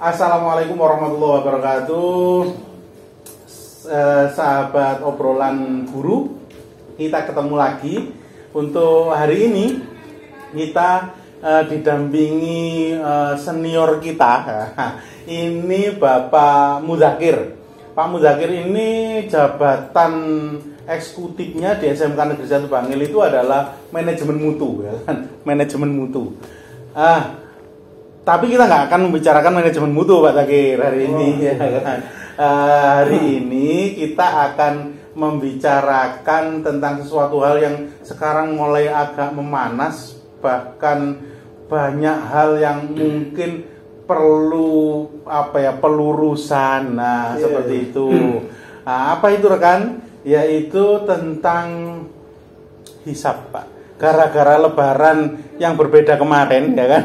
Assalamualaikum warahmatullahi wabarakatuh. Sahabat obrolan guru, kita ketemu lagi. Untuk hari ini kita didampingi senior kita. Ini Bapak Muzakir. Pak Muzakir ini jabatan eksekutifnya di SMK Negeri 1 Bangil itu adalah manajemen mutu, ya kan? Manajemen mutu. Tapi kita nggak akan membicarakan manajemen mutu, Pak Zakir, hari ini. Ya kan? Hari ini kita akan membicarakan tentang sesuatu hal yang sekarang mulai agak memanas, bahkan banyak hal yang mungkin perlu pelurusan. Seperti itu. Apa itu rekan? Yaitu tentang hisab, Pak. Gara-gara lebaran yang berbeda kemarin, ya kan?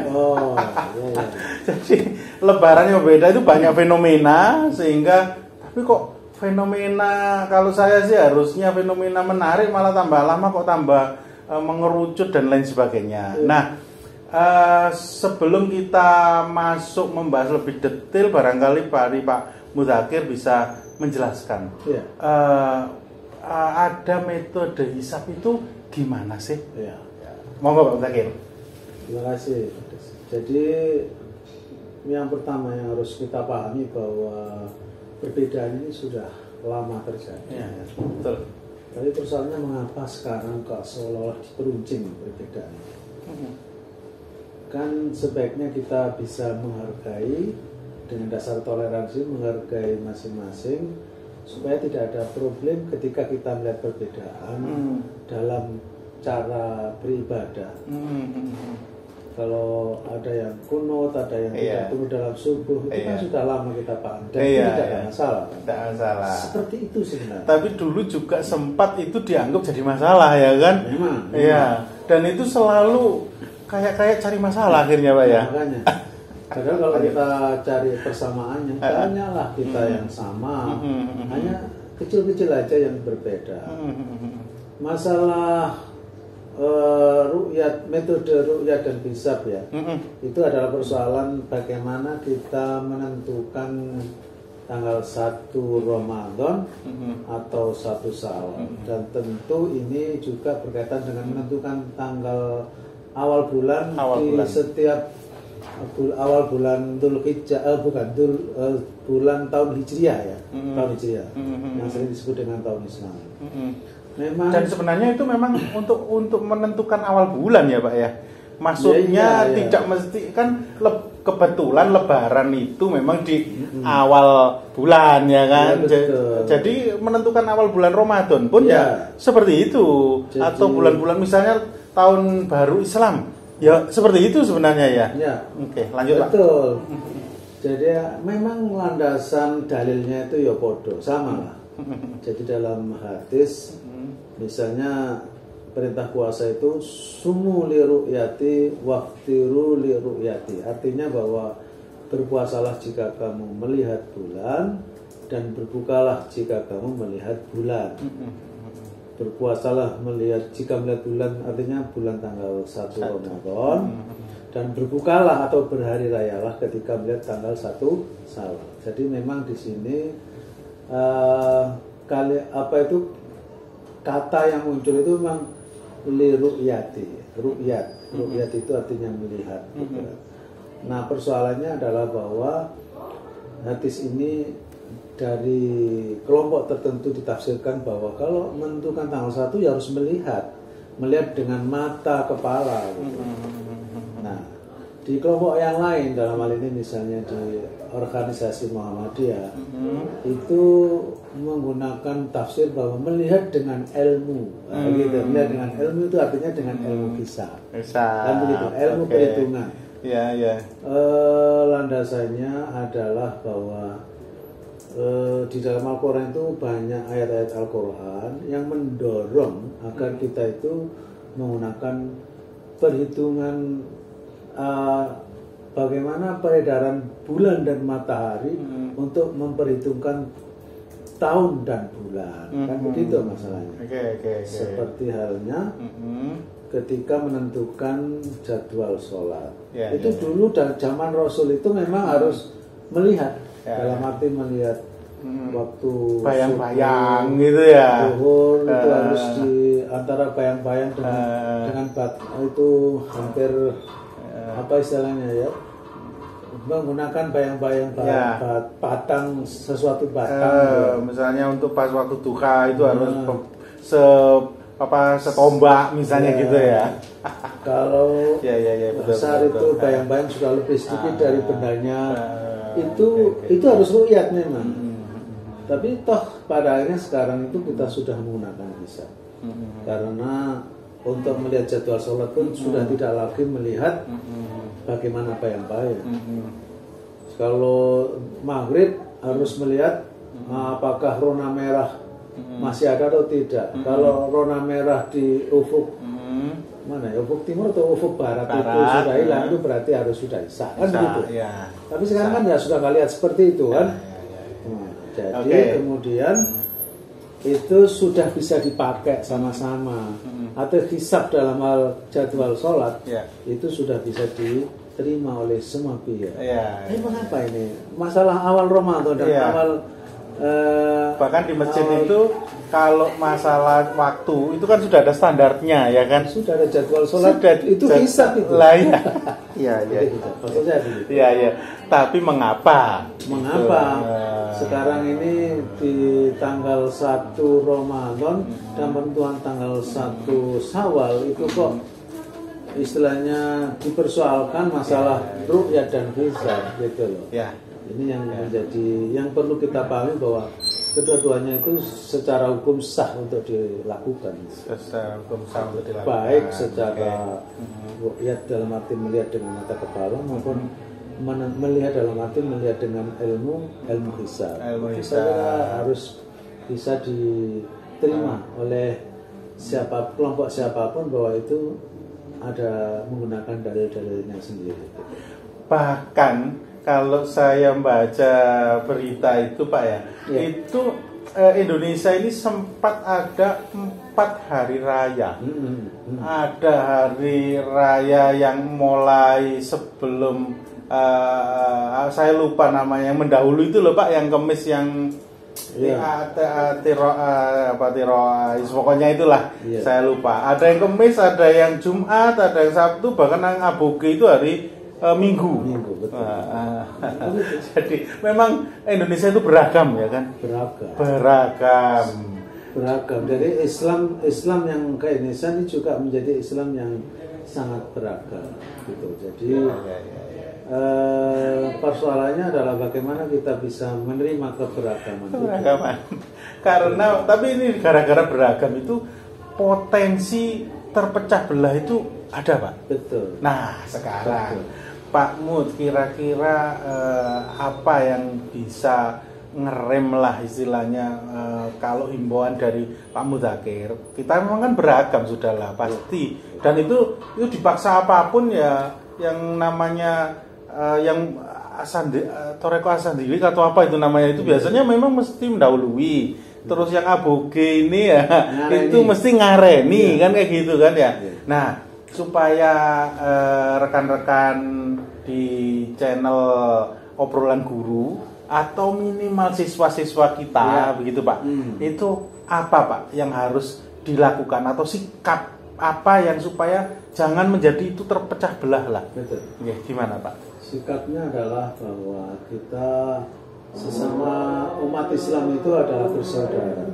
Jadi lebaran yang berbeda itu banyak fenomena, sehingga tapi kok fenomena, kalau saya sih harusnya fenomena menarik, malah tambah lama kok tambah mengerucut dan lain sebagainya. Nah, sebelum kita masuk membahas lebih detail, barangkali Pak Muzakir bisa menjelaskan. Ada metode hisab itu gimana sih? Monggo Pak Muzakir. Terima kasih. Jadi yang pertama yang harus kita pahami bahwa perbedaan ini sudah lama terjadi. Betul. Tapi persoalannya mengapa sekarang kok seolah-olah diperuncing perbedaan ini? Kan sebaiknya kita bisa menghargai dengan dasar toleransi, menghargai masing-masing, supaya tidak ada problem ketika kita melihat perbedaan dalam cara beribadah. Kalau ada yang kunut, ada yang tidak kunut dalam subuh, itu kan sudah lama kita paham dan tidak ada masalah. Tidak masalah. Seperti itu sebenarnya. Tapi dulu juga sempat itu dianggap jadi masalah, ya kan? Memang. Dan itu selalu kayak cari masalah akhirnya, Pak, ya. Makanya. Padahal kalau kita cari persamaannya, tanyalah kita yang sama, hanya kecil-kecil aja yang berbeda. Masalah ru'yat, metode ru'yat dan hisab ya, itu adalah persoalan bagaimana kita menentukan tanggal 1 Ramadan atau 1 Syawal, dan tentu ini juga berkaitan dengan menentukan tanggal awal bulan setiap awal bulan Dzulhijjah, bulan tahun Hijriah ya, tahun Hijriah yang sering disebut dengan tahun Islam. Memang, dan sebenarnya itu memang untuk menentukan awal bulan ya, Pak, ya. Maksudnya tidak mesti kan kebetulan lebaran itu memang di awal bulan, ya kan. Jadi menentukan awal bulan Ramadan pun ya seperti itu. Jadi, atau bulan-bulan misalnya tahun baru Islam. Ya seperti itu sebenarnya ya. Oke, lanjut, Pak. Betul. Jadi memang landasan dalilnya itu ya podo, sama lah. Jadi dalam hadis misalnya perintah puasa itu sumu li ru'yati waftiru li ru'yati. Artinya bahwa berpuasalah jika kamu melihat bulan dan berbukalah jika kamu melihat bulan. Berpuasalah jika melihat bulan, artinya bulan tanggal 1 Ramadan, dan berbukalah atau berhari rayalah ketika melihat tanggal 1 Syawal. Jadi memang di sini kata yang muncul itu memang li ru'yati, ru'yat itu artinya melihat. Nah, persoalannya adalah bahwa hadis ini dari kelompok tertentu ditafsirkan bahwa kalau menentukan tanggal 1 ya harus melihat dengan mata kepala gitu. Nah, di kelompok yang lain, dalam hal ini misalnya di organisasi Muhammadiyah, itu menggunakan tafsir bahwa melihat dengan ilmu. Gitu. Melihat dengan ilmu itu artinya dengan ilmu hisab. Dan begitu, ilmu perhitungan. Landasannya adalah bahwa di dalam Al-Quran itu banyak ayat-ayat Al-Quran yang mendorong agar kita itu menggunakan perhitungan bagaimana peredaran bulan dan matahari untuk memperhitungkan tahun dan bulan. Kan begitu masalahnya. Seperti halnya ketika menentukan jadwal sholat. Dulu dan zaman Rasul itu memang harus melihat, Ya. dalam arti melihat waktu bayang-bayang subuh, gitu ya. zuhur itu harus di antara bayang-bayang dengan itu hampir apa istilahnya ya, menggunakan bayang-bayang Ya. batang sesuatu batang misalnya untuk pas waktu duha itu harus setombak misalnya Ya. gitu ya. Kalau Ya, betul, besar betul, itu betul. bayang-bayang sudah lebih sedikit dari bendanya. Oke. Itu harus ru'yat memang. Tapi toh pada akhirnya sekarang itu kita sudah menggunakan hisab. Karena untuk melihat jadwal sholat pun sudah tidak lagi melihat bagaimana bayang-bayang. Kalau maghrib harus melihat apakah rona merah masih ada atau tidak. Kalau rona merah di ufuk mana ya, ufuk timur atau ufuk barat, itu sudah hilang, itu berarti harus sudah isya kan gitu. Ya. Tapi sekarang kan ya sudah nggak lihat seperti itu kan. Jadi kemudian itu sudah bisa dipakai sama-sama. Atau hisab dalam hal jadwal sholat itu sudah bisa diterima oleh semua pihak. Ini mengapa ini? Masalah awal Ramadan dan awal bahkan di masjid itu kalau masalah waktu itu kan sudah ada standarnya ya kan, sudah ada jadwal sholat, itu hisab itu lah ya. Iya. Tapi mengapa sekarang ini di tanggal 1 Ramadan dan penentuan tanggal 1 Syawal itu kok istilahnya dipersoalkan masalah ru'yat dan hisab gitu loh. Ini yang menjadi yang perlu kita pahami bahwa kedua-duanya itu secara hukum sah untuk dilakukan. Baik secara ru'yat dalam arti melihat dengan mata kepala maupun melihat dalam arti melihat dengan ilmu hisab. Saya harus bisa diterima oleh kelompok siapapun bahwa itu ada menggunakan dalil-dalilnya sendiri. Bahkan kalau saya membaca berita itu Pak itu Indonesia ini sempat ada 4 hari raya. Ada hari raya yang mulai sebelum saya lupa namanya, yang mendahului itu loh Pak, yang Kemis yang pokoknya itulah. Saya lupa. Ada yang Kemis, ada yang Jumat, ada yang Sabtu, bahkan yang Aboge itu hari Minggu. Betul. Jadi memang Indonesia itu beragam ya kan? Beragam. Jadi Islam yang ke Indonesia ini juga menjadi Islam yang sangat beragam gitu. Jadi persoalannya adalah bagaimana kita bisa menerima keberagaman. Karena tapi ini gara-gara beragam itu potensi terpecah belah itu ada Pak. Betul. Nah sekarang Pak Mut kira-kira apa yang bisa ngerem lah istilahnya kalau himbauan dari Pak Mudzakhir, kita memang kan beragam sudahlah pasti, dan itu dipaksa apapun ya yang namanya yang Toreko Asandili atau apa itu namanya itu biasanya memang mesti mendahului. Terus yang Aboge ini ya itu mesti ngareni kan kayak gitu kan ya. Nah supaya rekan-rekan di channel obrolan guru atau minimal siswa-siswa kita begitu Pak, itu apa Pak yang harus dilakukan atau sikap apa yang supaya jangan menjadi itu terpecah belah lah. Betul. Gimana Pak? Sikapnya adalah bahwa kita sesama umat Islam itu adalah bersaudara,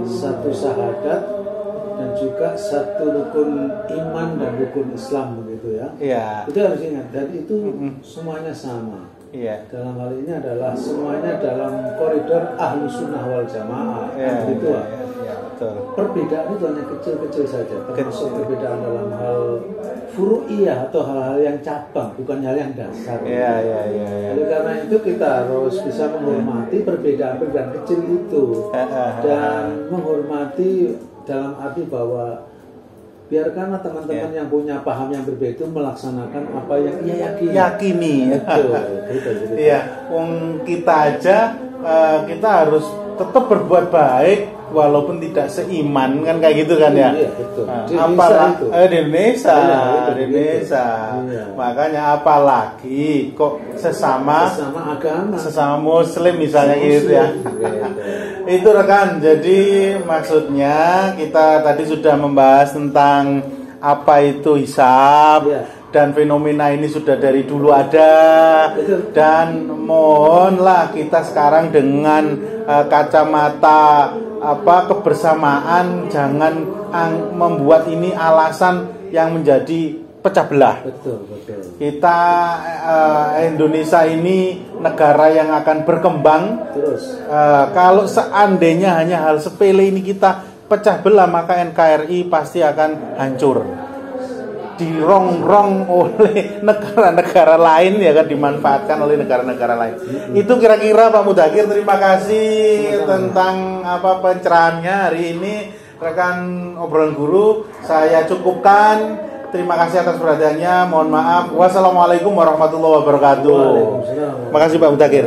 satu syahadat dan juga satu rukun iman dan rukun Islam begitu ya. Itu harus ingat, dan itu semuanya sama. Dalam hal ini adalah semuanya dalam koridor ahlu sunnah wal jamaah. Gitu. Perbedaan itu hanya kecil-kecil saja, termasuk perbedaan dalam hal furu'iyah atau hal-hal yang cabang, bukan hal yang dasar. Oleh karena itu kita harus bisa menghormati perbedaan-perbedaan kecil itu dan menghormati dalam arti bahwa biarkanlah teman-teman yang punya paham yang berbeda melaksanakan apa yang ia yakini. Betul. Iya, kita aja kita harus tetap berbuat baik walaupun tidak seiman kan kayak gitu kan ya. Iya, betul. Nah, Di Indonesia Iya, di Indonesia. Iya. Makanya apalagi kok sesama agama, sesama muslim misalnya gitu ya. Itu rekan, jadi maksudnya kita tadi sudah membahas tentang apa itu hisab. Iya. Dan fenomena ini sudah dari dulu ada. Betul. Dan mohonlah kita sekarang dengan kacamata kebersamaan, jangan membuat ini alasan yang menjadi pecah belah. Betul. Kita Indonesia ini negara yang akan berkembang. Terus Kalau seandainya hanya hal sepele ini kita pecah belah, maka NKRI pasti akan hancur, dirongrong oleh negara-negara lain ya kan, dimanfaatkan oleh negara-negara lain. Itu kira-kira Pak Mudakir, terima kasih tentang pencerahannya hari ini. Rekan obrolan guru saya cukupkan. Terima kasih atas perhatiannya. Mohon maaf. Wassalamualaikum warahmatullahi wabarakatuh. Waalaikumsalam. Makasih Pak Mudakir.